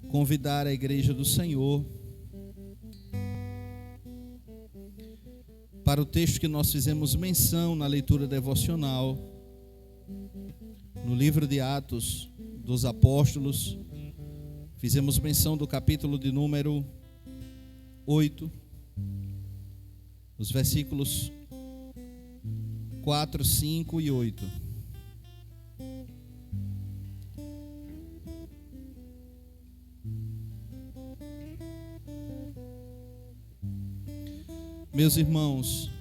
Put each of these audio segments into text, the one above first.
convidar a igreja do Senhor para o texto que nós fizemos menção na leitura devocional, no livro de Atos dos Apóstolos. Fizemos menção do capítulo de número 8, os versículos 4, 5 e 8. Meus irmãos,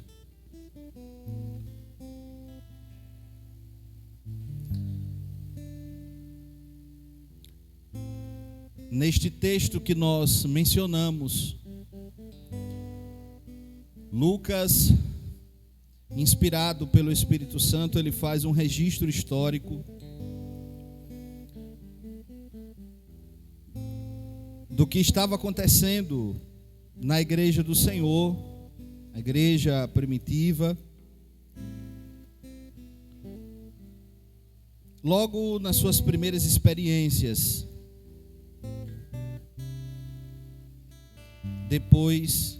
neste texto que nós mencionamos, Lucas, inspirado pelo Espírito Santo, ele faz um registro histórico do que estava acontecendo na igreja do Senhor, a igreja primitiva. Logo nas suas primeiras experiências, depois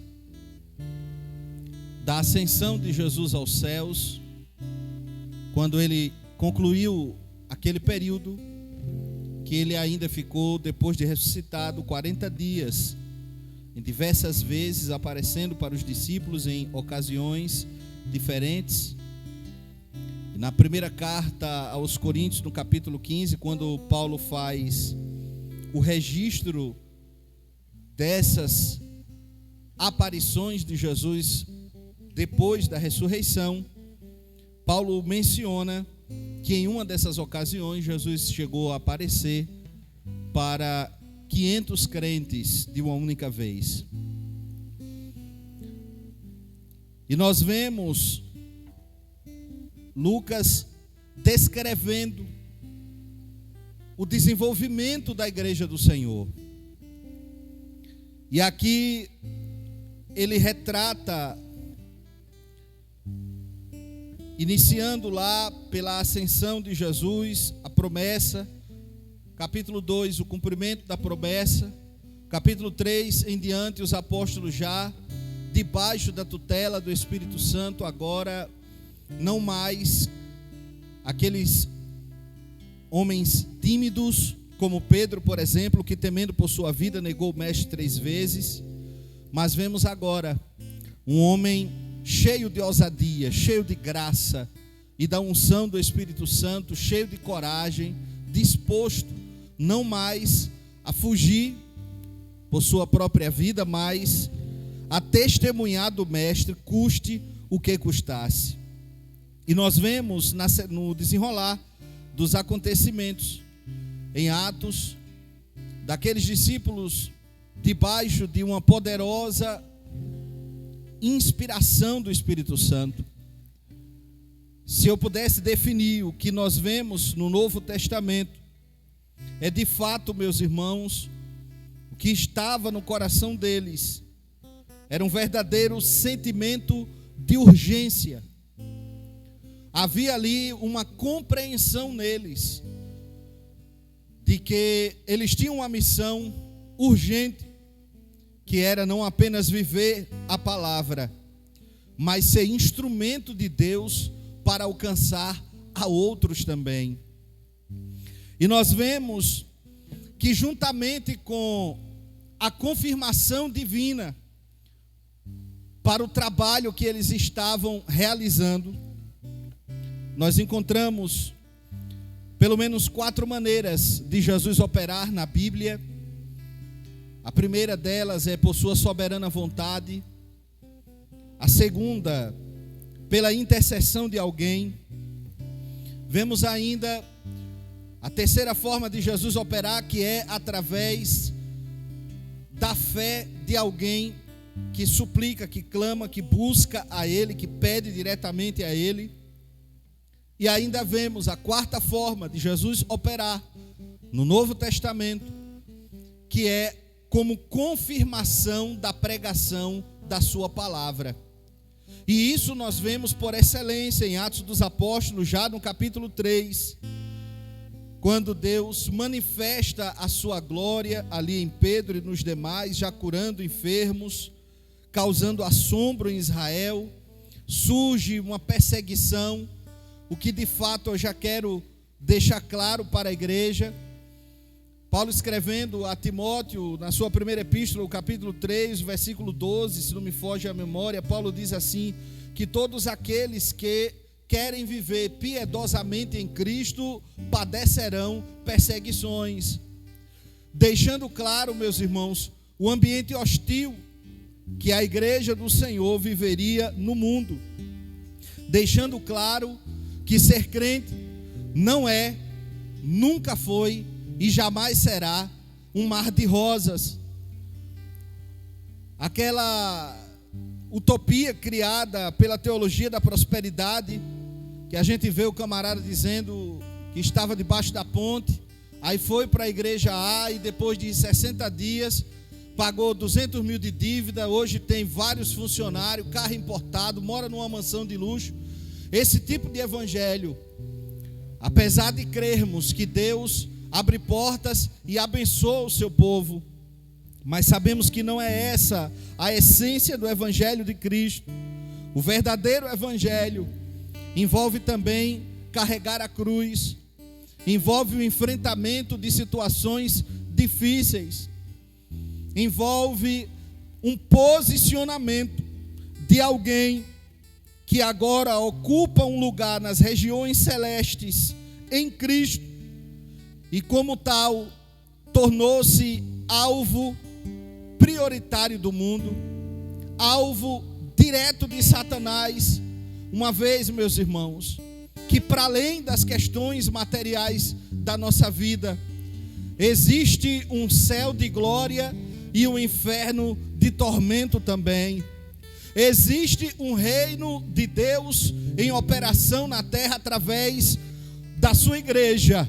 da ascensão de Jesus aos céus, quando ele concluiu aquele período que ele ainda ficou, depois de ressuscitado, 40 dias, em diversas vezes aparecendo para os discípulos em ocasiões diferentes. E na primeira carta aos Coríntios, no capítulo 15, quando Paulo faz o registro dessas aparições de Jesus depois da ressurreição, Paulo menciona que em uma dessas ocasiões Jesus chegou a aparecer para 500 crentes de uma única vez. E nós vemos Lucas descrevendo o desenvolvimento da igreja do Senhor. E aqui ele retrata, iniciando lá pela ascensão de Jesus, a promessa. Capítulo 2, o cumprimento da promessa. Capítulo 3 em diante, os apóstolos já debaixo da tutela do Espírito Santo, agora não mais aqueles homens tímidos, como Pedro, por exemplo, que temendo por sua vida negou o mestre 3 vezes. Mas vemos agora um homem cheio de ousadia, cheio de graça e da unção do Espírito Santo, cheio de coragem, disposto não mais a fugir por sua própria vida, mas a testemunhar do mestre, custe o que custasse. E nós vemos no desenrolar dos acontecimentos em Atos, daqueles discípulos debaixo de uma poderosa inspiração do Espírito Santo. Se eu pudesse definir o que nós vemos no Novo Testamento, é de fato, meus irmãos, o que estava no coração deles era um verdadeiro sentimento de urgência. Havia ali uma compreensão neles de que eles tinham uma missão urgente, que era não apenas viver a palavra, mas ser instrumento de Deus para alcançar a outros também. E nós vemos que juntamente com a confirmação divina para o trabalho que eles estavam realizando, nós encontramos pelo menos 4 maneiras de Jesus operar na Bíblia. A primeira delas é por sua soberana vontade. A segunda, pela intercessão de alguém. Vemos ainda a terceira forma de Jesus operar, que é através da fé de alguém que suplica, que clama, que busca a Ele, que pede diretamente a Ele. E ainda vemos a quarta forma de Jesus operar no Novo Testamento, que é como confirmação da pregação da sua palavra. E isso nós vemos por excelência em Atos dos Apóstolos, já no capítulo 3, quando Deus manifesta a sua glória ali em Pedro e nos demais, já curando enfermos, causando assombro em Israel, surge uma perseguição, o que de fato eu já quero deixar claro para a igreja. Paulo escrevendo a Timóteo, na sua primeira epístola, o capítulo 3, versículo 12, se não me foge a memória, Paulo diz assim, que todos aqueles que querem viver piedosamente em Cristo padecerão perseguições, deixando claro, meus irmãos, o ambiente hostil que a igreja do Senhor viveria no mundo, deixando claro que ser crente não é, nunca foi e jamais será um mar de rosas. Aquela utopia criada pela teologia da prosperidade, que a gente vê o camarada dizendo que estava debaixo da ponte, aí foi para a igreja A e depois de 60 dias pagou 200 mil de dívida, hoje tem vários funcionários, carro importado, mora numa mansão de luxo. Esse tipo de evangelho, apesar de crermos que Deus abre portas e abençoa o seu povo, mas sabemos que não é essa a essência do evangelho de Cristo. O verdadeiro evangelho envolve também carregar a cruz, envolve o enfrentamento de situações difíceis, envolve um posicionamento de alguém que agora ocupa um lugar nas regiões celestes em Cristo e como tal tornou-se alvo prioritário do mundo, alvo direto de Satanás. Uma vez, meus irmãos, que para além das questões materiais da nossa vida, existe um céu de glória e um inferno de tormento também. Existe um reino de Deus em operação na terra através da sua igreja.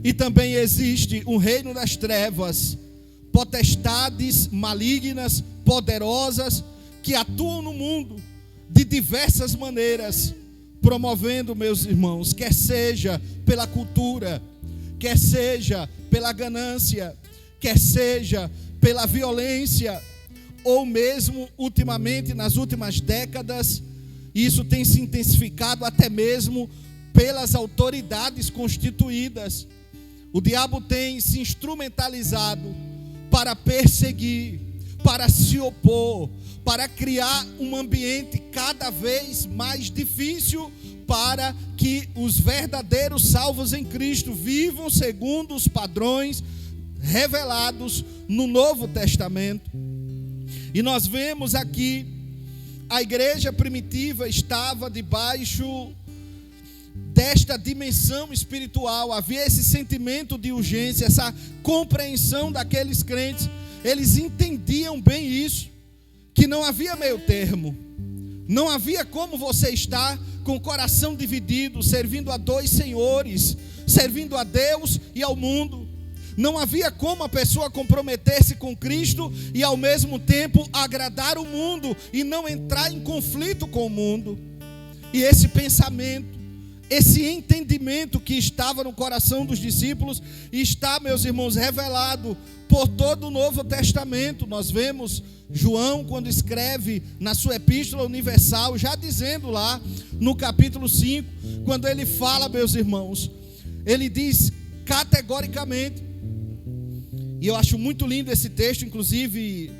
E também existe um reino das trevas, potestades malignas, poderosas, que atuam no mundo de diversas maneiras, promovendo, meus irmãos, quer seja pela cultura, quer seja pela ganância, quer seja pela violência, ou mesmo ultimamente, nas últimas décadas, isso tem se intensificado até mesmo pelas autoridades constituídas. O diabo tem se instrumentalizado para perseguir, para se opor, para criar um ambiente cada vez mais difícil para que os verdadeiros salvos em Cristo vivam segundo os padrões revelados no Novo Testamento. E nós vemos aqui, a igreja primitiva estava debaixo desta dimensão espiritual, havia esse sentimento de urgência, essa compreensão daqueles crentes, eles entendiam bem isso, que não havia meio termo, não havia como você estar com o coração dividido, servindo a dois senhores, servindo a Deus e ao mundo. Não havia como a pessoa comprometer-se com Cristo e ao mesmo tempo agradar o mundo e não entrar em conflito com o mundo. E esse pensamento, esse entendimento que estava no coração dos discípulos está, meus irmãos, revelado por todo o Novo Testamento. Nós vemos João, quando escreve na sua Epístola Universal, já dizendo lá no capítulo 5, quando ele fala, meus irmãos, ele diz categoricamente, e eu acho muito lindo esse texto, inclusive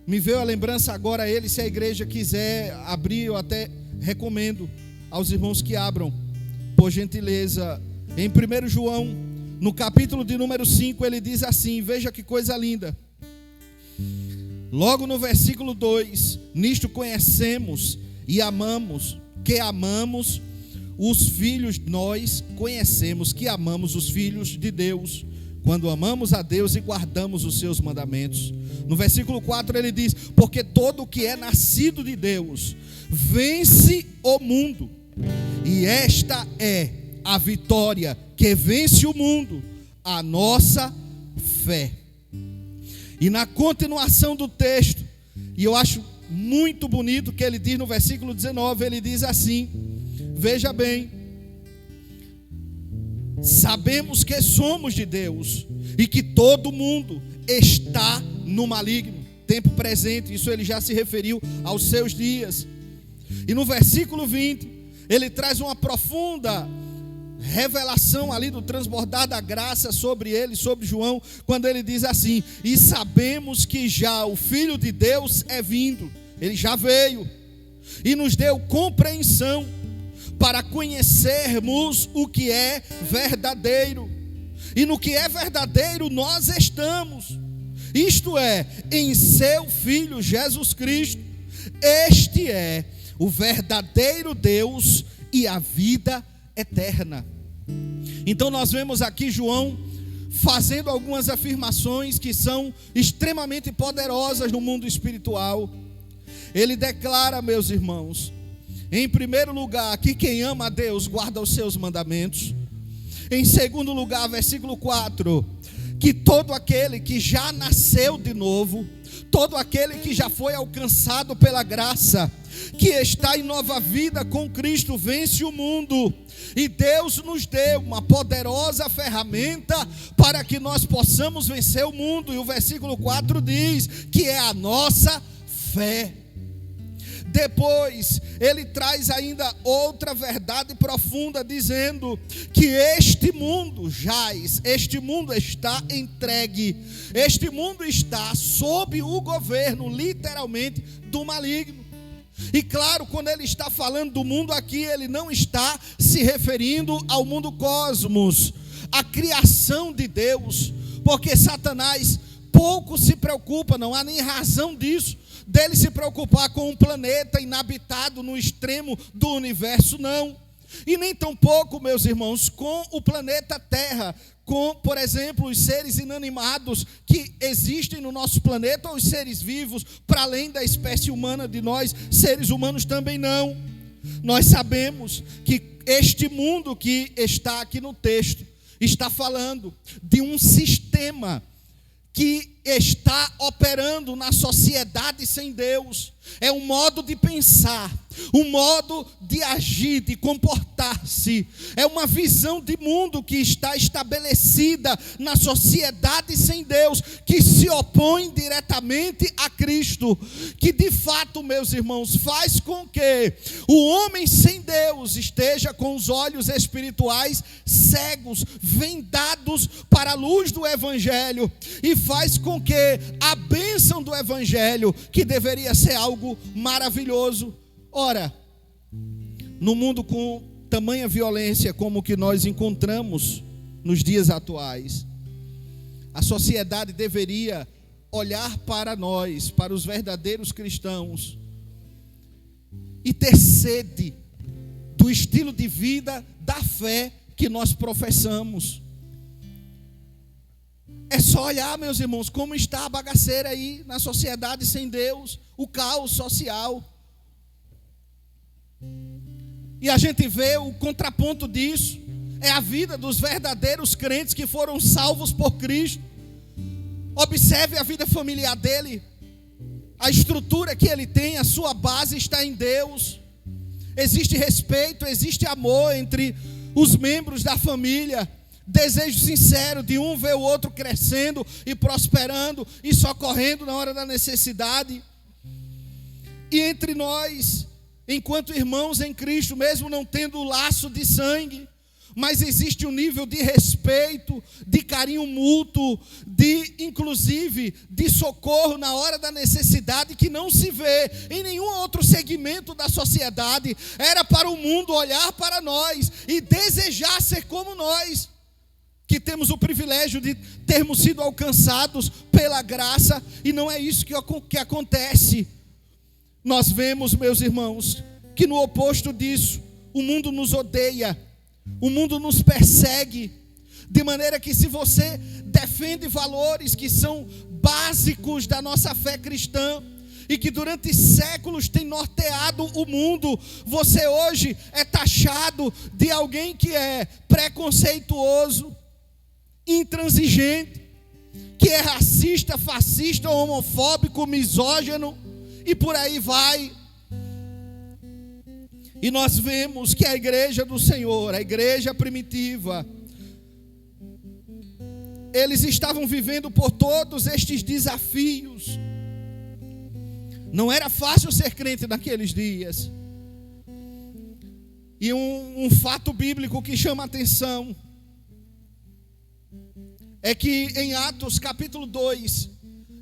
me veio a lembrança agora ele, se a igreja quiser abrir, eu até recomendo aos irmãos que abram, por gentileza, em 1 João, no capítulo de número 5, ele diz assim, veja que coisa linda, logo no versículo 2, nisto conhecemos e amamos, que amamos os filhos, nós conhecemos que amamos os filhos de Deus, quando amamos a Deus e guardamos os seus mandamentos. No versículo 4 ele diz, porque todo o que é nascido de Deus vence o mundo, e esta é a vitória que vence o mundo, a nossa fé. E na continuação do texto, e eu acho muito bonito que ele diz no versículo 19, ele diz assim, veja bem, sabemos que somos de Deus e que todo mundo está no maligno. Tempo presente, isso ele já se referiu aos seus dias. E no versículo 20, ele traz uma profunda revelação ali do transbordar da graça sobre ele, sobre João, quando ele diz assim: e sabemos que já o Filho de Deus é vindo, ele já veio, e nos deu compreensão para conhecermos o que é verdadeiro, e no que é verdadeiro nós estamos, isto é, em seu Filho Jesus Cristo. Este é o verdadeiro Deus e a vida eterna. Então nós vemos aqui João fazendo algumas afirmações que são extremamente poderosas no mundo espiritual. Ele declara, meus irmãos, em primeiro lugar, que quem ama a Deus guarda os seus mandamentos. Em segundo lugar, versículo 4, que todo aquele que já nasceu de novo, todo aquele que já foi alcançado pela graça, que está em nova vida com Cristo, vence o mundo. E Deus nos deu uma poderosa ferramenta para que nós possamos vencer o mundo. E o versículo 4 diz que é a nossa fé. Depois, ele traz ainda outra verdade profunda, dizendo que este mundo jaz, este mundo está entregue, este mundo está sob o governo, literalmente, do maligno. E claro, quando ele está falando do mundo aqui, ele não está se referindo ao mundo cosmos, à criação de Deus, porque Satanás pouco se preocupa, não há nem razão disso, dele se preocupar com um planeta inabitado no extremo do universo, não. E nem tampouco, meus irmãos, com o planeta Terra, com, por exemplo, os seres inanimados que existem no nosso planeta, ou os seres vivos, para além da espécie humana de nós, seres humanos também não. Nós sabemos que este mundo que está aqui no texto, está falando de um sistema que está operando na sociedade sem Deus. É um modo de pensar, um modo de agir, de comportar-se. É uma visão de mundo que está estabelecida na sociedade sem Deus, que se opõe diretamente a Cristo, que de fato, meus irmãos, faz com que o homem sem Deus esteja com os olhos espirituais cegos, vendados para a luz do Evangelho, e faz com que a bênção do Evangelho, que deveria ser algo maravilhoso. Ora, no mundo com tamanha violência como o que nós encontramos nos dias atuais, a sociedade deveria olhar para nós, para os verdadeiros cristãos, e ter sede do estilo de vida, da fé que nós professamos. É só olhar, meus irmãos, como está a bagaceira aí na sociedade sem Deus, o caos social. E a gente vê o contraponto disso, é a vida dos verdadeiros crentes que foram salvos por Cristo. Observe a vida familiar dele, a estrutura que ele tem, a sua base está em Deus. Existe respeito, existe amor entre os membros da família. Desejo sincero de um ver o outro crescendo e prosperando e socorrendo na hora da necessidade. E entre nós, enquanto irmãos em Cristo, mesmo não tendo o laço de sangue, mas existe um nível de respeito, de carinho mútuo, de inclusive de socorro na hora da necessidade, que não se vê em nenhum outro segmento da sociedade. Era para o mundo olhar para nós e desejar ser como nós, que temos o privilégio de termos sido alcançados pela graça, e não é isso que acontece. Nós vemos, meus irmãos, que no oposto disso, o mundo nos odeia, o mundo nos persegue, de maneira que se você defende valores que são básicos da nossa fé cristã, e que durante séculos tem norteado o mundo, você hoje é taxado de alguém que é preconceituoso, intransigente, que é racista, fascista, homofóbico, misógino, e por aí vai. E nós vemos que a igreja do Senhor, a igreja primitiva, eles estavam vivendo por todos estes desafios. Não era fácil ser crente naqueles dias. E um fato bíblico que chama a atenção é que em Atos capítulo 2,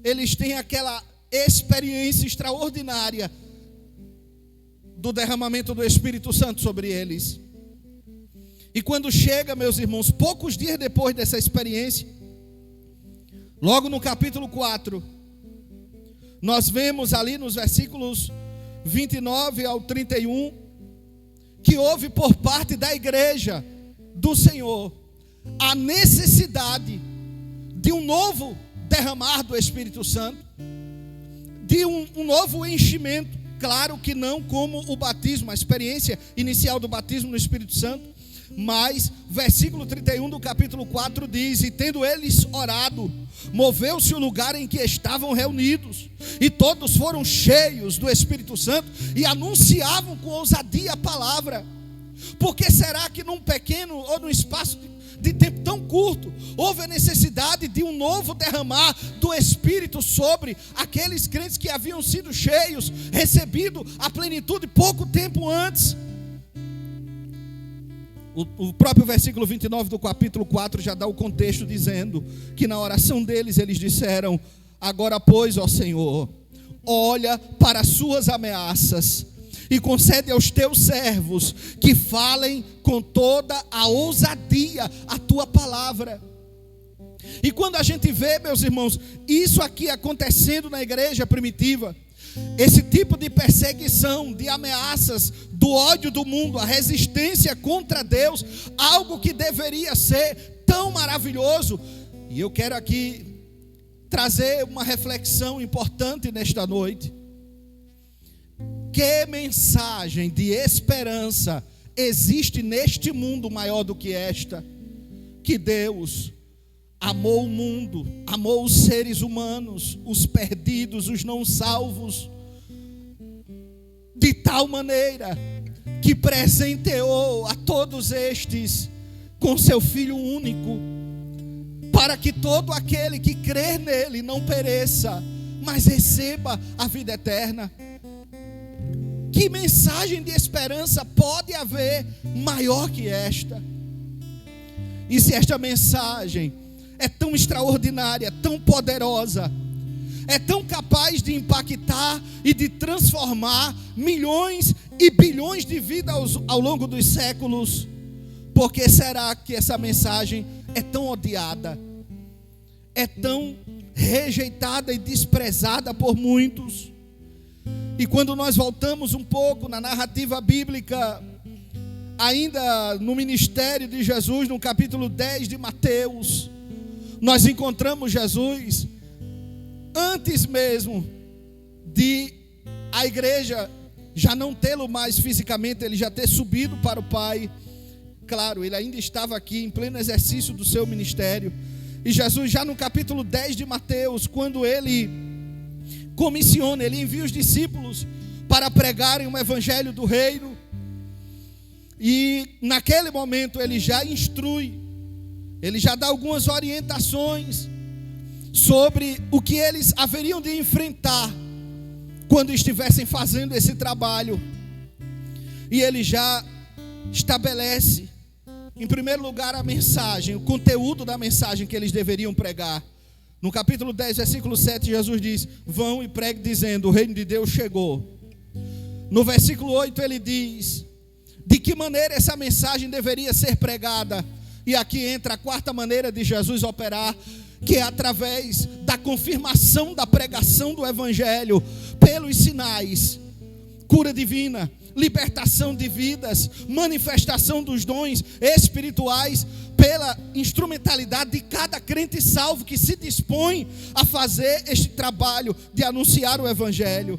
eles têm aquela experiência extraordinária do derramamento do Espírito Santo sobre eles. E quando chega, meus irmãos, poucos dias depois dessa experiência, logo no capítulo 4, nós vemos ali nos versículos 29 ao 31, que houve por parte da igreja do Senhor a necessidade de um novo derramar do Espírito Santo, de um novo enchimento. Claro que não como o batismo, a experiência inicial do batismo no Espírito Santo, mas versículo 31 do capítulo 4 diz: e tendo eles orado, moveu-se o lugar em que estavam reunidos, e todos foram cheios do Espírito Santo e anunciavam com ousadia a palavra. Por que será que num pequeno ou num espaço de tempo tão curto houve a necessidade de um novo derramar do Espírito sobre aqueles crentes que haviam sido cheios, recebido a plenitude pouco tempo antes? O próprio versículo 29 do capítulo 4 já dá o contexto, dizendo que na oração deles eles disseram: agora pois, ó Senhor, olha para as suas ameaças e concede aos teus servos que falem com toda a ousadia a tua palavra. E quando a gente vê, meus irmãos, isso aqui acontecendo na igreja primitiva, esse tipo de perseguição, de ameaças, do ódio do mundo, a resistência contra Deus, algo que deveria ser tão maravilhoso. E eu quero aqui trazer uma reflexão importante nesta noite. Que mensagem de esperança existe neste mundo maior do que esta? Que Deus amou o mundo, amou os seres humanos, os perdidos, os não salvos, de tal maneira que presenteou a todos estes com seu Filho único, para que todo aquele que crer nele não pereça, mas receba a vida eterna. Que mensagem de esperança pode haver maior que esta? E se esta mensagem é tão extraordinária, tão poderosa, é tão capaz de impactar e de transformar milhões e bilhões de vidas ao longo dos séculos, por que será que essa mensagem é tão odiada, é tão rejeitada e desprezada por muitos? E quando nós voltamos um pouco na narrativa bíblica, ainda no ministério de Jesus, no capítulo 10 de Mateus, nós encontramos Jesus antes mesmo de a igreja já não tê-lo mais fisicamente, ele já ter subido para o Pai. Claro, ele ainda estava aqui em pleno exercício do seu ministério. E Jesus, já no capítulo 10 de Mateus, quando ele comissiona, ele envia os discípulos para pregarem o evangelho do reino, e naquele momento ele já instrui, ele já dá algumas orientações sobre o que eles haveriam de enfrentar quando estivessem fazendo esse trabalho. E ele já estabelece, em primeiro lugar, a mensagem, o conteúdo da mensagem que eles deveriam pregar. No capítulo 10, versículo 7, Jesus diz: vão e pregue dizendo, o reino de Deus chegou. No versículo 8 ele diz de que maneira essa mensagem deveria ser pregada. E aqui entra a quarta maneira de Jesus operar, que é através da confirmação da pregação do evangelho, pelos sinais, cura divina, libertação de vidas, manifestação dos dons espirituais, pela instrumentalidade de cada crente salvo que se dispõe a fazer este trabalho de anunciar o evangelho.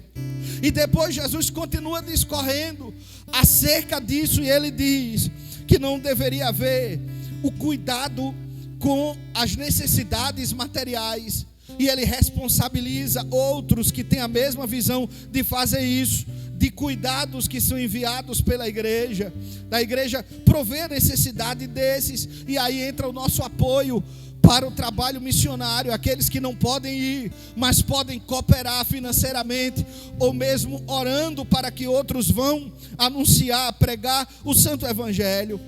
E depois Jesus continua discorrendo acerca disso, e ele diz que não deveria haver o cuidado com as necessidades materiais, e ele responsabiliza outros que têm a mesma visão de fazer isso, de cuidados que são enviados pela igreja, da igreja prover a necessidade desses. E aí entra o nosso apoio para o trabalho missionário, aqueles que não podem ir, mas podem cooperar financeiramente, ou mesmo orando para que outros vão anunciar, pregar o santo evangelho.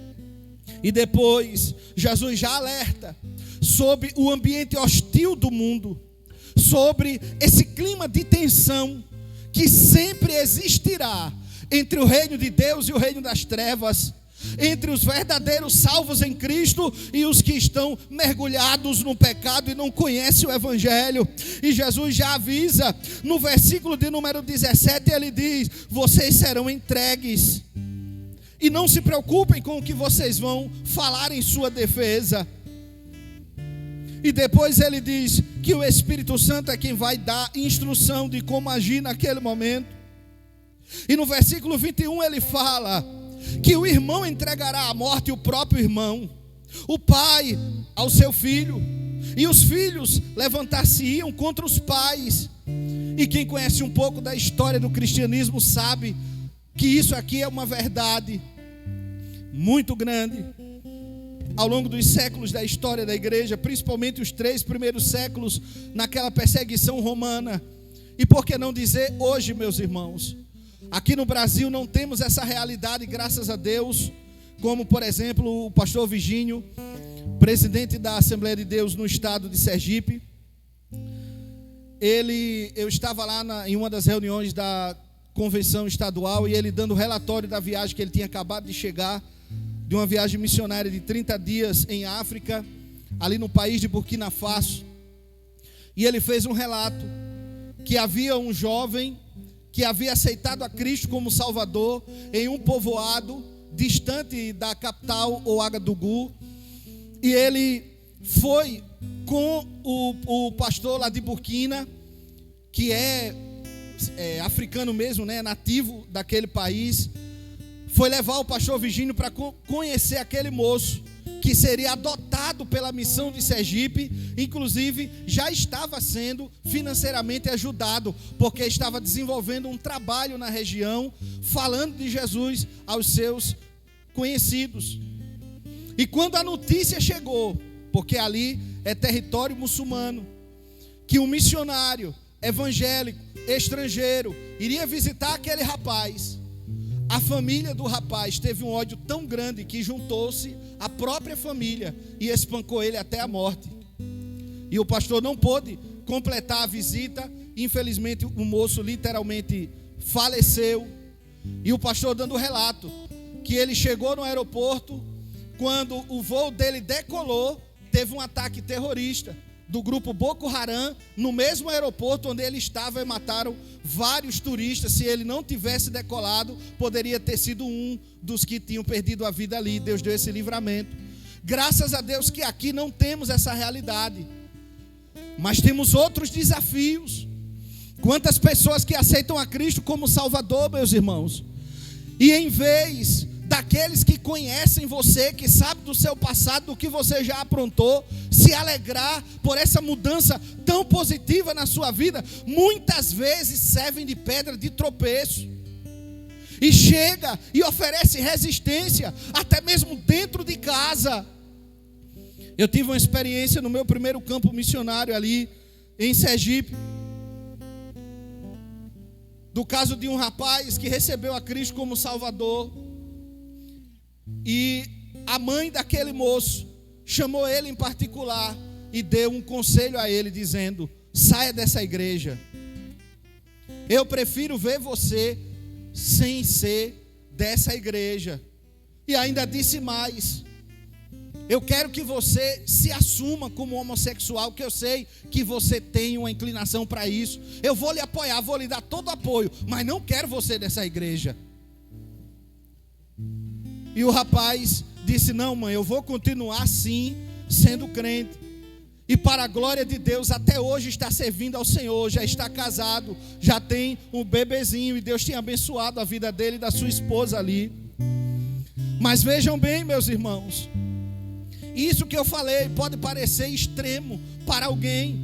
E depois, Jesus já alerta sobre o ambiente hostil do mundo, sobre esse clima de tensão que sempre existirá entre o reino de Deus e o reino das trevas, entre os verdadeiros salvos em Cristo e os que estão mergulhados no pecado e não conhecem o evangelho. E Jesus já avisa, no versículo de número 17, ele diz: vocês serão entregues, e não se preocupem com o que vocês vão falar em sua defesa. E depois ele diz que o Espírito Santo é quem vai dar instrução de como agir naquele momento. E no versículo 21 ele fala que o irmão entregará à morte o próprio irmão, o pai ao seu filho, e os filhos levantar-se-iam contra os pais. E quem conhece um pouco da história do cristianismo sabe que isso aqui é uma verdade muito grande. Ao longo dos séculos da história da igreja, principalmente os 3 primeiros séculos, naquela perseguição romana. E por que não dizer hoje, meus irmãos? Aqui no Brasil não temos essa realidade, graças a Deus, como por exemplo o pastor Virgínio, presidente da Assembleia de Deus no estado de Sergipe. Eu estava lá em uma das reuniões da convenção estadual, e ele dando relatório da viagem que ele tinha acabado de chegar, de uma viagem missionária de 30 dias em África, ali no país de Burkina Faso. E ele fez um relato que havia um jovem que havia aceitado a Cristo como Salvador em um povoado distante da capital, Ouagadougou, e ele foi com o pastor lá de Burkina, que é africano mesmo, né, nativo daquele país. Foi levar o pastor Virgínio para conhecer aquele moço que seria adotado pela missão de Sergipe. Inclusive já estava sendo financeiramente ajudado, porque estava desenvolvendo um trabalho na região, falando de Jesus aos seus conhecidos. E quando a notícia chegou, porque ali é território muçulmano, que um missionário evangélico estrangeiro iria visitar aquele rapaz, a família do rapaz teve um ódio tão grande que juntou-se a própria família e espancou ele até a morte. E o pastor não pôde completar a visita. Infelizmente o moço literalmente faleceu. E o pastor dando relato que ele chegou no aeroporto, quando o voo dele decolou, teve um ataque terrorista do grupo Boko Haram no mesmo aeroporto onde ele estava, e mataram vários turistas. Se ele não tivesse decolado, poderia ter sido um dos que tinham perdido a vida ali. Deus deu esse livramento. Graças a Deus que aqui não temos essa realidade, mas temos outros desafios. Quantas pessoas que aceitam a Cristo como Salvador, meus irmãos, e em vez daqueles que conhecem você, que sabem do seu passado, do que você já aprontou, se alegrar por essa mudança tão positiva na sua vida, muitas vezes servem de pedra de tropeço, e chega e oferece resistência, até mesmo dentro de casa. Eu tive uma experiência no meu primeiro campo missionário ali em Sergipe, do caso de um rapaz que recebeu a Cristo como Salvador. E a mãe daquele moço chamou ele em particular e deu um conselho a ele, dizendo: saia dessa igreja. Eu prefiro ver você sem ser dessa igreja. E ainda disse mais: eu quero que você se assuma como homossexual, que eu sei que você tem uma inclinação para isso. Eu vou lhe apoiar, vou lhe dar todo o apoio, mas não quero você dessa igreja. E o rapaz disse: não, mãe, eu vou continuar assim, sendo crente. E para a glória de Deus, até hoje está servindo ao Senhor, já está casado, já tem um bebezinho, e Deus tem abençoado a vida dele e da sua esposa ali. Mas vejam bem, meus irmãos, isso que eu falei pode parecer extremo para alguém,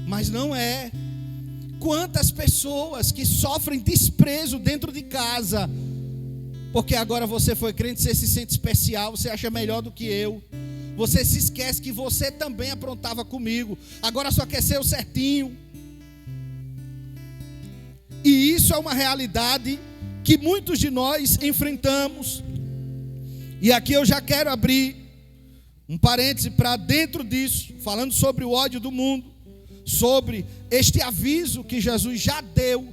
mas não é. Quantas pessoas que sofrem desprezo dentro de casa, porque agora você foi crente, você se sente especial, você acha melhor do que eu, você se esquece que você também aprontava comigo. Agora só quer ser o certinho. E isso é uma realidade que muitos de nós enfrentamos. E aqui eu já quero abrir um parêntese para dentro disso, falando sobre o ódio do mundo, sobre este aviso que Jesus já deu,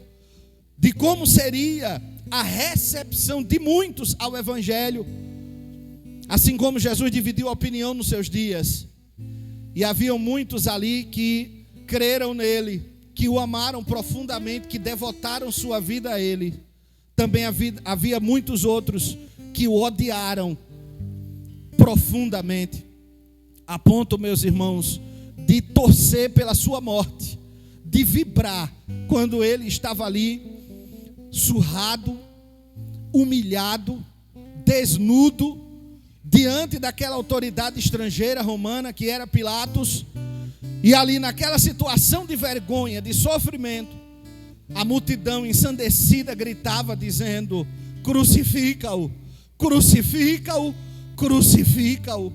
de como seria a recepção de muitos ao Evangelho. Assim como Jesus dividiu a opinião nos seus dias, e haviam muitos ali que creram nele, que o amaram profundamente, que devotaram sua vida a ele. Também havia muitos outros que o odiaram profundamente, a ponto, meus irmãos, de torcer pela sua morte, de vibrar quando ele estava ali, surrado, humilhado, desnudo, diante daquela autoridade estrangeira romana que era Pilatos. E ali naquela situação de vergonha, de sofrimento, a multidão ensandecida gritava dizendo: crucifica-o, crucifica-o, crucifica-o.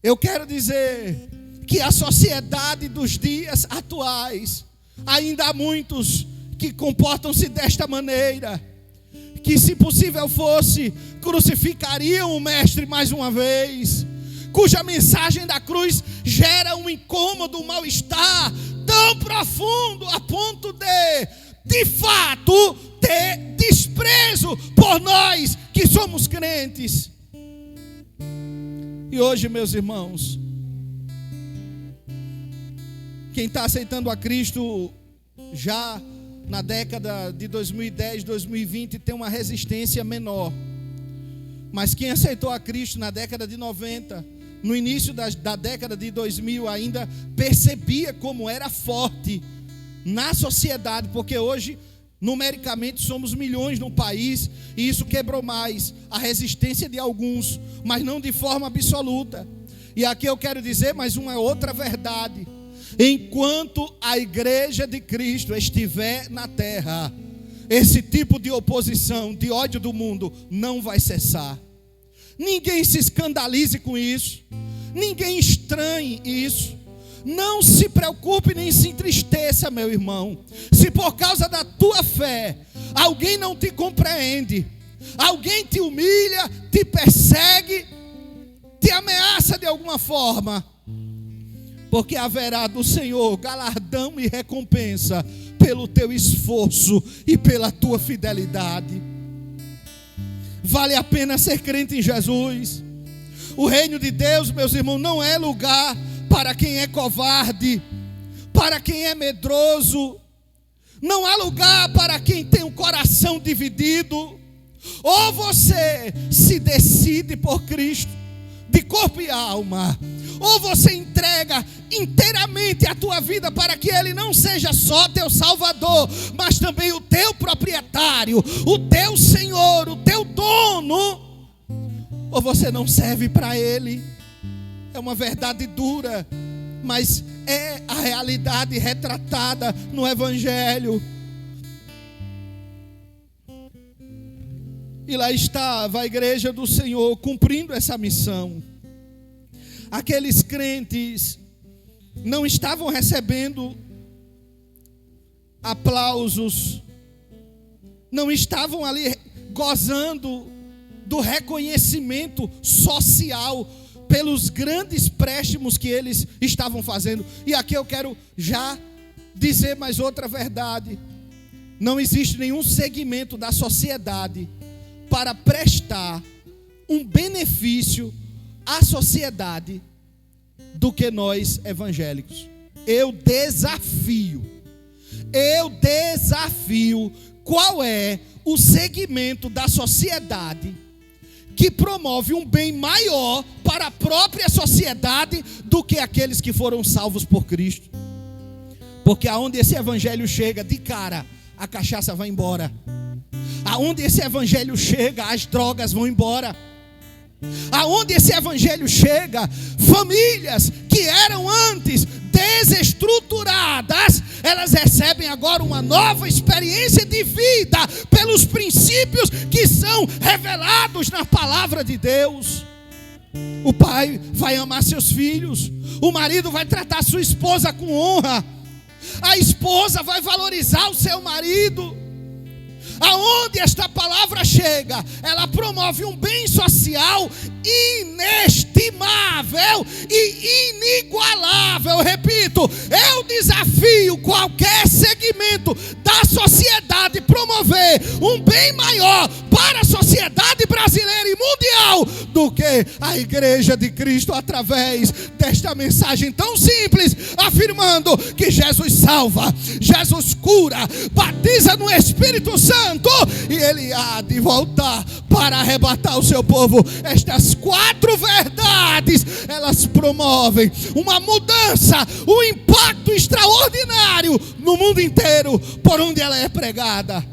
Eu quero dizer que a sociedade dos dias atuais, ainda há muitos que comportam-se desta maneira, que se possível fosse, crucificariam o mestre mais uma vez, cuja mensagem da cruz gera um incômodo, um mal-estar tão profundo a ponto de fato, ter desprezo por nós que somos crentes. E hoje, meus irmãos, quem está aceitando a Cristo já na década de 2010, 2020, tem uma resistência menor. Mas quem aceitou a Cristo na década de 90, no início da década de 2000, ainda percebia como era forte na sociedade, porque hoje, numericamente, somos milhões no país, e isso quebrou mais a resistência de alguns, mas não de forma absoluta. E aqui eu quero dizer mais uma outra verdade: enquanto a igreja de Cristo estiver na terra, esse tipo de oposição, de ódio do mundo, não vai cessar. Ninguém se escandalize com isso, ninguém estranhe isso. Não se preocupe nem se entristeça, meu irmão, se por causa da tua fé alguém não te compreende, alguém te humilha, te persegue, te ameaça de alguma forma, porque haverá do Senhor galardão e recompensa pelo teu esforço e pela tua fidelidade. Vale a pena ser crente em Jesus. O reino de Deus, meus irmãos, não é lugar para quem é covarde, para quem é medroso. Não há lugar para quem tem um coração dividido. Ou você se decide por Cristo, de corpo e alma, ou você entrega inteiramente a tua vida para que Ele não seja só teu Salvador, mas também o teu proprietário, o teu Senhor, o teu dono, ou você não serve para Ele. É uma verdade dura, mas é a realidade retratada no Evangelho. E lá estava a igreja do Senhor cumprindo essa missão. Aqueles crentes não estavam recebendo aplausos, não estavam ali gozando do reconhecimento social pelos grandes préstimos que eles estavam fazendo. E aqui eu quero já dizer mais outra verdade: não existe nenhum segmento da sociedade para prestar um benefício à sociedade do que nós evangélicos. Eu desafio, qual é o segmento da sociedade que promove um bem maior para a própria sociedade do que aqueles que foram salvos por Cristo. Porque aonde esse evangelho chega, de cara, a cachaça vai embora. Aonde esse evangelho chega, as drogas vão embora. Aonde esse evangelho chega, famílias que eram antes desestruturadas, elas recebem agora uma nova experiência de vida pelos princípios que são revelados na palavra de Deus. O pai vai amar seus filhos. O marido vai tratar sua esposa com honra. A esposa vai valorizar o seu marido. Aonde esta palavra chega, ela promove um bem social inestimável e inigualável. Repito, eu desafio qualquer segmento da sociedade promover um bem maior para a sociedade brasileira e mundial do que a Igreja de Cristo, através desta mensagem tão simples, afirmando que Jesus salva, Jesus cura, batiza no Espírito Santo, e Ele há de voltar para arrebatar o seu povo. Estas 4 verdades, elas promovem uma mudança, um impacto extraordinário no mundo inteiro, por onde ela é pregada.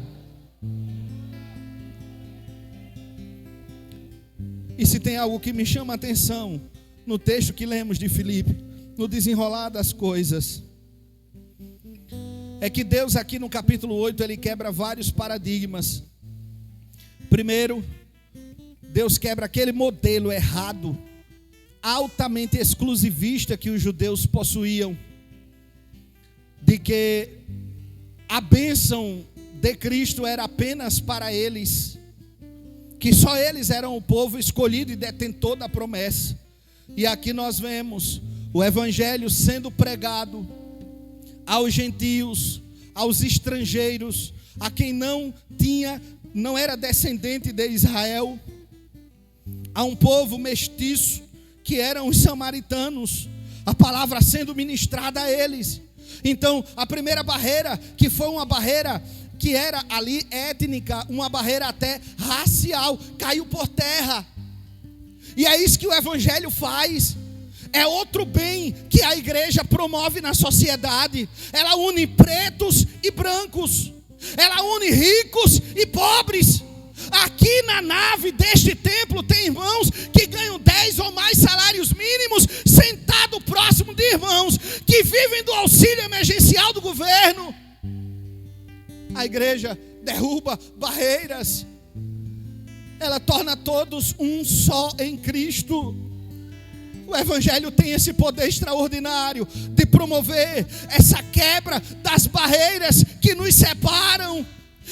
E se tem algo que me chama a atenção no texto que lemos de Filipe, no desenrolar das coisas, é que Deus aqui no capítulo 8, Ele quebra vários paradigmas. Primeiro, Deus quebra aquele modelo errado, altamente exclusivista que os judeus possuíam, de que a bênção de Cristo era apenas para eles, que só eles eram o povo escolhido e detentor da promessa. E aqui nós vemos o evangelho sendo pregado aos gentios, aos estrangeiros, a quem não era descendente de Israel, a um povo mestiço que eram os samaritanos, a palavra sendo ministrada a eles. Então, a primeira barreira, que foi uma barreira que era ali étnica, uma barreira até racial, caiu por terra. E é isso que o evangelho faz. É outro bem que a igreja promove na sociedade. Ela une pretos e brancos, ela une ricos e pobres. Aqui na nave deste templo tem irmãos que ganham 10 ou mais salários mínimos, sentado próximo de irmãos que vivem do auxílio emergencial do governo. A igreja derruba barreiras, ela torna todos um só em Cristo. O evangelho tem esse poder extraordinário de promover essa quebra das barreiras que nos separam.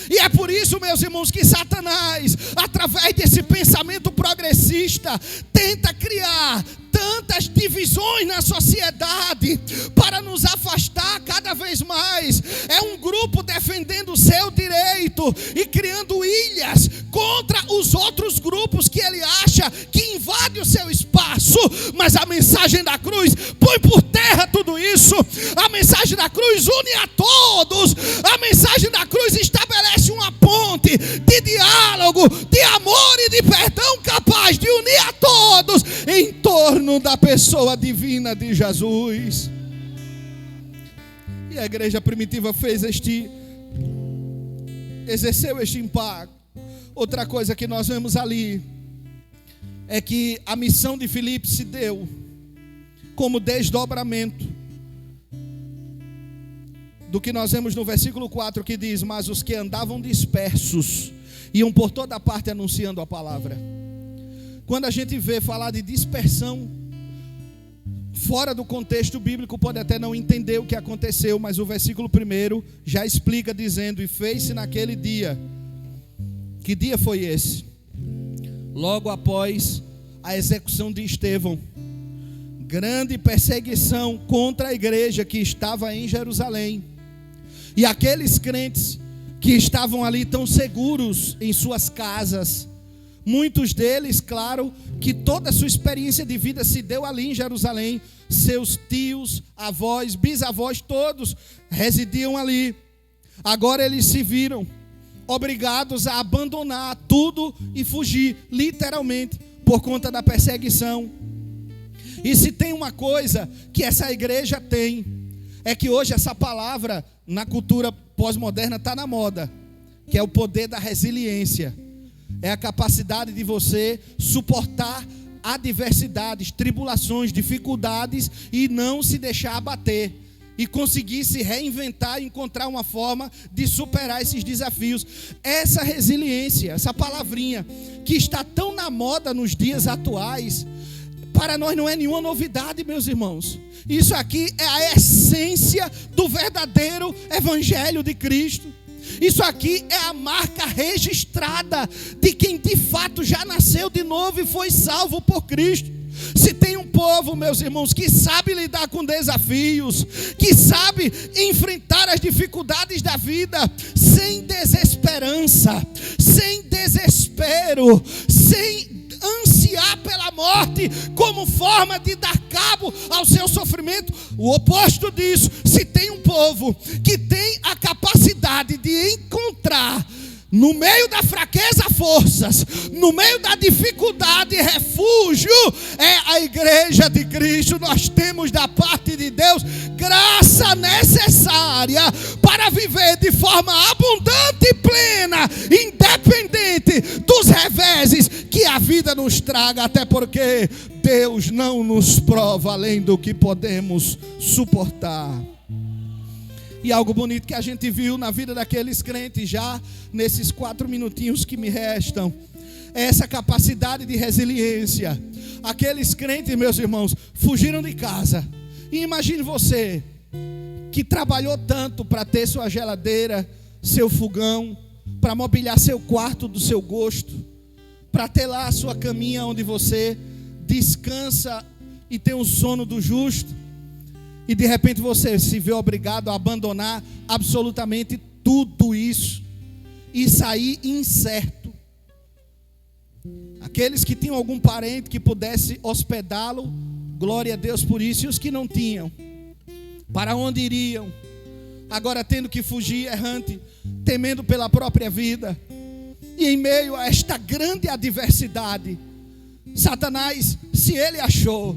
E é por isso, meus irmãos, que Satanás, através desse pensamento progressista, tenta criar tantas divisões na sociedade para nos afastar cada vez mais. É um grupo defendendo o seu direito e criando ilhas contra os outros grupos que ele acha que invadem o seu espaço. Mas a mensagem da cruz põe por terra tudo isso. A mensagem da cruz une a todos. A mensagem da cruz estabelece uma ponte de diálogo, de amor e de perdão, capaz de unir a todos em torno da pessoa divina de Jesus. E a igreja primitiva exerceu este impacto. Outra coisa que nós vemos ali é que a missão de Filipe se deu como desdobramento do que nós vemos no versículo 4, que diz: mas os que andavam dispersos iam por toda parte anunciando a palavra. Quando a gente vê falar de dispersão fora do contexto bíblico, pode até não entender o que aconteceu, mas o versículo 1 já explica, dizendo: e fez-se naquele dia. Que dia foi esse? Logo após a execução de Estevão, grande perseguição contra a igreja que estava em Jerusalém. E aqueles crentes que estavam ali tão seguros em suas casas, muitos deles, claro, que toda a sua experiência de vida se deu ali em Jerusalém. Seus tios, avós, bisavós, todos residiam ali. Agora eles se viram obrigados a abandonar tudo e fugir, literalmente, por conta da perseguição. E se tem uma coisa que essa igreja tem, é que hoje essa palavra na cultura pós-moderna está na moda, que é o poder da resiliência. É a capacidade de você suportar adversidades, tribulações, dificuldades e não se deixar abater. E conseguir se reinventar e encontrar uma forma de superar esses desafios. Essa resiliência, essa palavrinha que está tão na moda nos dias atuais, para nós não é nenhuma novidade, meus irmãos. Isso aqui é a essência do verdadeiro evangelho de Cristo. Isso aqui é a marca registrada de quem de fato já nasceu de novo e foi salvo por Cristo. Se tem um povo, meus irmãos, que sabe lidar com desafios, que sabe enfrentar as dificuldades da vida sem desesperança, sem desespero, sem ansiar pela morte como forma de dar cabo ao seu sofrimento. O oposto disso, se tem um povo que tem a capacidade de encontrar no meio da fraqueza forças, no meio da dificuldade refúgio, é a igreja de Cristo. Nós temos da parte de Deus graça necessária para viver de forma abundante e plena, independente dos reveses que a vida nos traga, até porque Deus não nos prova além do que podemos suportar. E algo bonito que a gente viu na vida daqueles crentes já nesses 4 minutinhos que me restam, é essa capacidade de resiliência. Aqueles crentes, meus irmãos, fugiram de casa. E imagine você, que trabalhou tanto para ter sua geladeira, seu fogão, para mobiliar seu quarto do seu gosto, para ter lá a sua caminha onde você descansa e tem o sono do justo. E de repente você se vê obrigado a abandonar absolutamente tudo isso e sair incerto. Aqueles que tinham algum parente que pudesse hospedá-lo, glória a Deus por isso. E os que não tinham, para onde iriam? Agora tendo que fugir errante, temendo pela própria vida. E em meio a esta grande adversidade, Satanás, se ele achou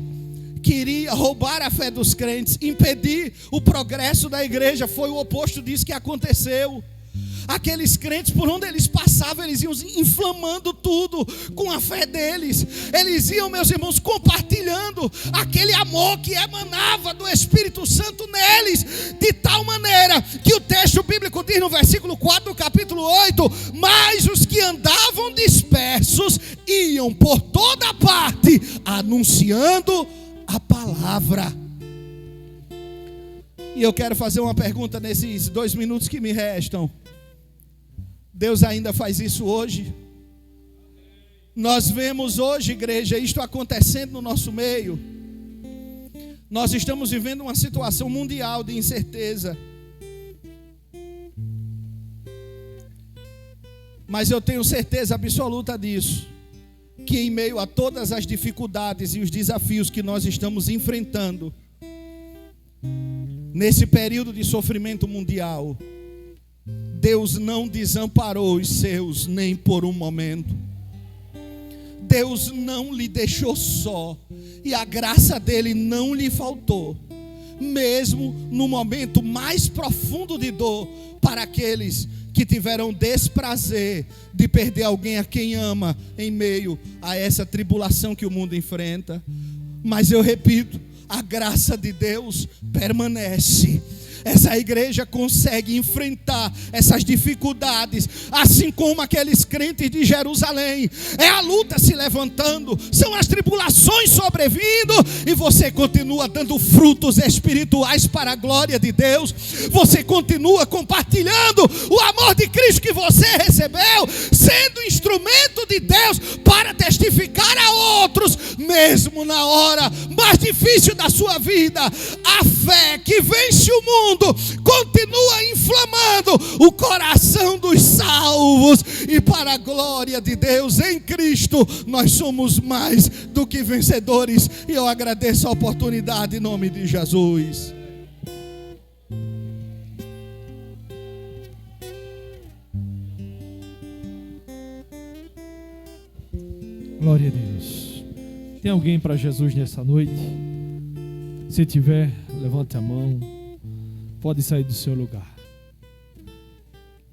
que iria roubar a fé dos crentes, impedir o progresso da igreja, foi o oposto disso que aconteceu. Aqueles crentes, por onde eles passavam, eles iam inflamando tudo com a fé deles. Eles iam, meus irmãos, compartilhando aquele amor que emanava do Espírito Santo neles, de tal maneira que o texto bíblico diz no versículo 4 do capítulo 8: mas os que andavam dispersos iam por toda parte anunciando a palavra. E eu quero fazer uma pergunta nesses 2 minutos que me restam. Deus ainda faz isso hoje? Nós vemos hoje, igreja, isto acontecendo no nosso meio. Nós estamos vivendo uma situação mundial de incerteza. Mas eu tenho certeza absoluta disso, que em meio a todas as dificuldades e os desafios que nós estamos enfrentando, nesse período de sofrimento mundial, Deus não desamparou os seus nem por um momento. Deus não lhe deixou só, e a graça dele não lhe faltou, mesmo no momento mais profundo de dor, para aqueles que tiveram desprazer de perder alguém a quem ama em meio a essa tribulação que o mundo enfrenta. Mas eu repito, a graça de Deus permanece. Essa igreja consegue enfrentar essas dificuldades, assim como aqueles crentes de Jerusalém. É a luta se levantando, são as tribulações sobrevindo, e você continua dando frutos espirituais para a glória de Deus. Você continua compartilhando o amor de Cristo que você recebeu, sendo instrumento de Deus para testificar a outros, mesmo na hora mais difícil da sua vida. A fé que vence o mundo continua inflamando o coração dos salvos, e para a glória de Deus, em Cristo, nós somos mais do que vencedores. E eu agradeço a oportunidade em nome de Jesus. Glória a Deus. Tem alguém para Jesus nessa noite? Se tiver, levante a mão. Pode sair do seu lugar.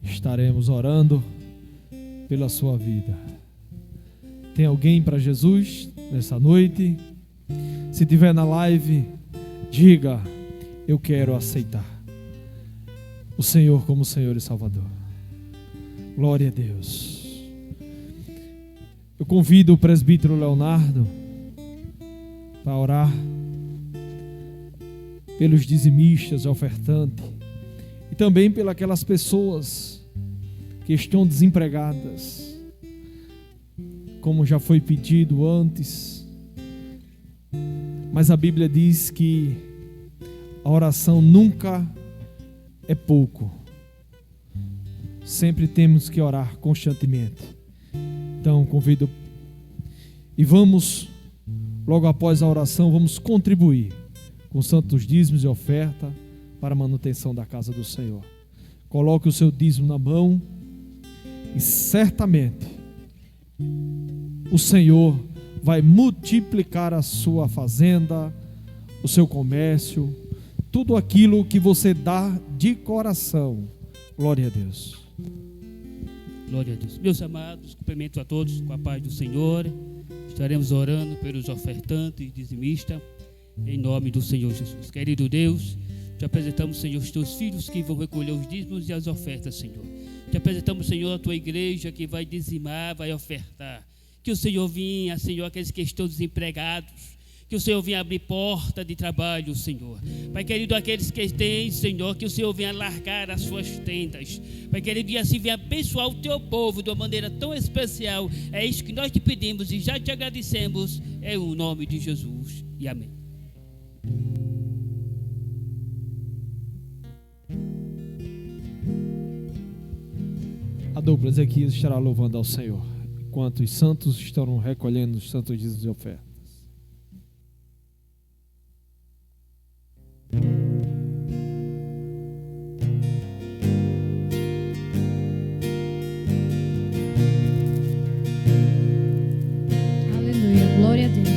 Estaremos orando pela sua vida. Tem alguém para Jesus nessa noite? Se tiver na live, diga: eu quero aceitar o Senhor como Senhor e Salvador. Glória a Deus. Eu convido o presbítero Leonardo para orar pelos dizimistas, ofertantes, e também pelas aquelas pessoas que estão desempregadas, como já foi pedido antes. Mas a Bíblia diz que a oração nunca é pouco. Sempre temos que orar constantemente. Então, convido, e vamos, logo após a oração, vamos contribuir com santos dízimos e oferta para a manutenção da casa do Senhor. Coloque o seu dízimo na mão e certamente o Senhor vai multiplicar a sua fazenda, o seu comércio, tudo aquilo que você dá de coração. Glória a Deus. Glória a Deus. Meus amados, cumprimento a todos com a paz do Senhor. Estaremos orando pelos ofertantes e dizimistas, em nome do Senhor Jesus. Querido Deus, te apresentamos, Senhor, os teus filhos que vão recolher os dízimos e as ofertas, Senhor. Te apresentamos, Senhor, a tua igreja que vai dizimar, vai ofertar. Que o Senhor venha, Senhor, aqueles que estão desempregados. Que o Senhor venha abrir porta de trabalho, Senhor. Pai querido, aqueles que têm, Senhor, que o Senhor venha largar as suas tendas. Pai querido, e assim venha abençoar o teu povo de uma maneira tão especial. É isso que nós te pedimos e já te agradecemos. É o nome de Jesus. E amém. A dupla Ezequias estará louvando ao Senhor, enquanto os santos estarão recolhendo os santos dízimos e ofertas. Aleluia, glória a Deus.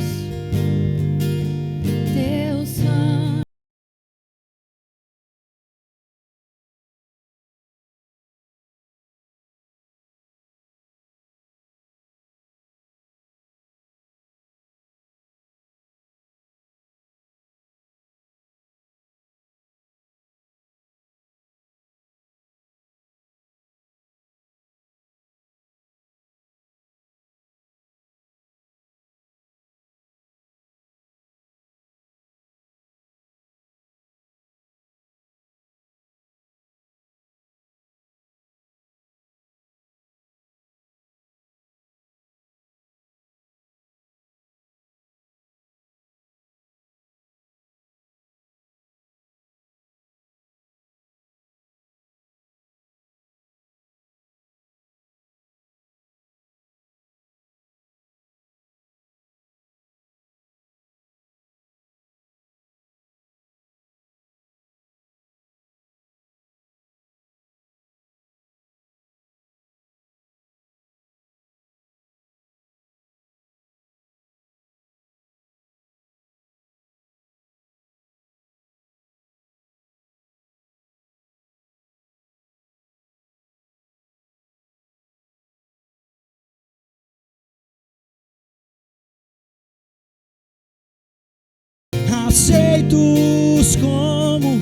Aceitos como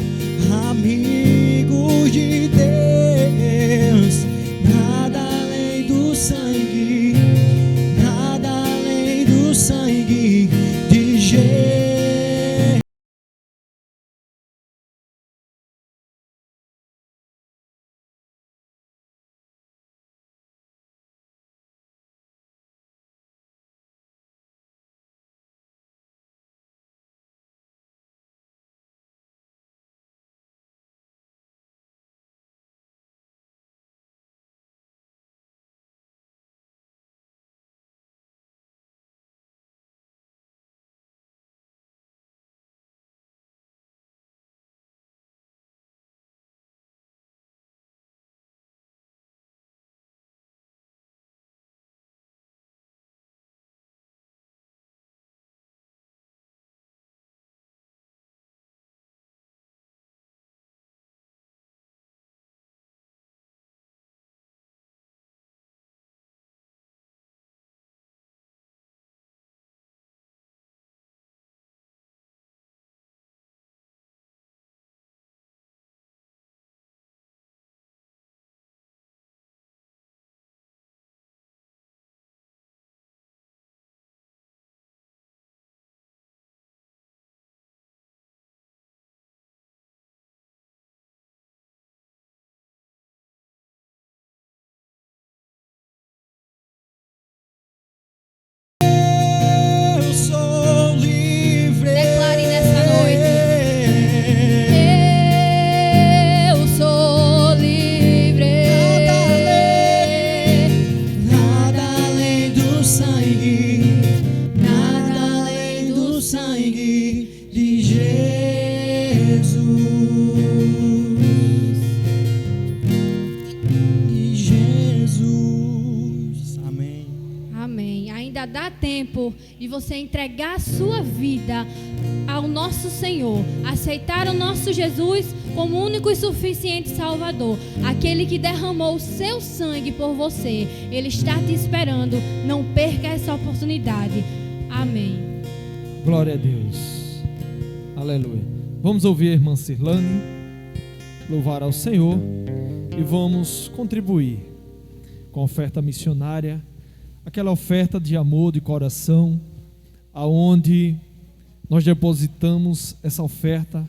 amigos de Deus, nada além do sangue, nada além do sangue de Jesus. tempo de você entregar a sua vida ao nosso Senhor, aceitar o nosso Jesus como único e suficiente Salvador, aquele que derramou o seu sangue por você. Ele está te esperando. Não perca essa oportunidade. Amém. Glória a Deus. Aleluia. Vamos ouvir a irmã Cirlane, louvar ao Senhor, e vamos contribuir com a oferta missionária, aquela oferta de amor de coração, aonde nós depositamos essa oferta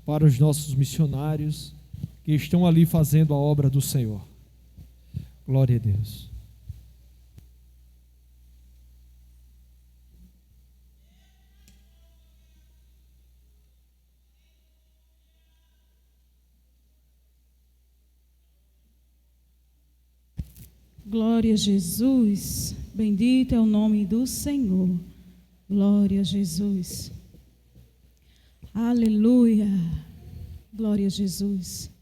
para os nossos missionários que estão ali fazendo a obra do Senhor. Glória a Deus. Glória a Jesus, bendito é o nome do Senhor. Glória a Jesus. Aleluia. Glória a Jesus.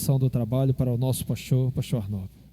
direção do trabalho para o nosso pastor Arnaldo.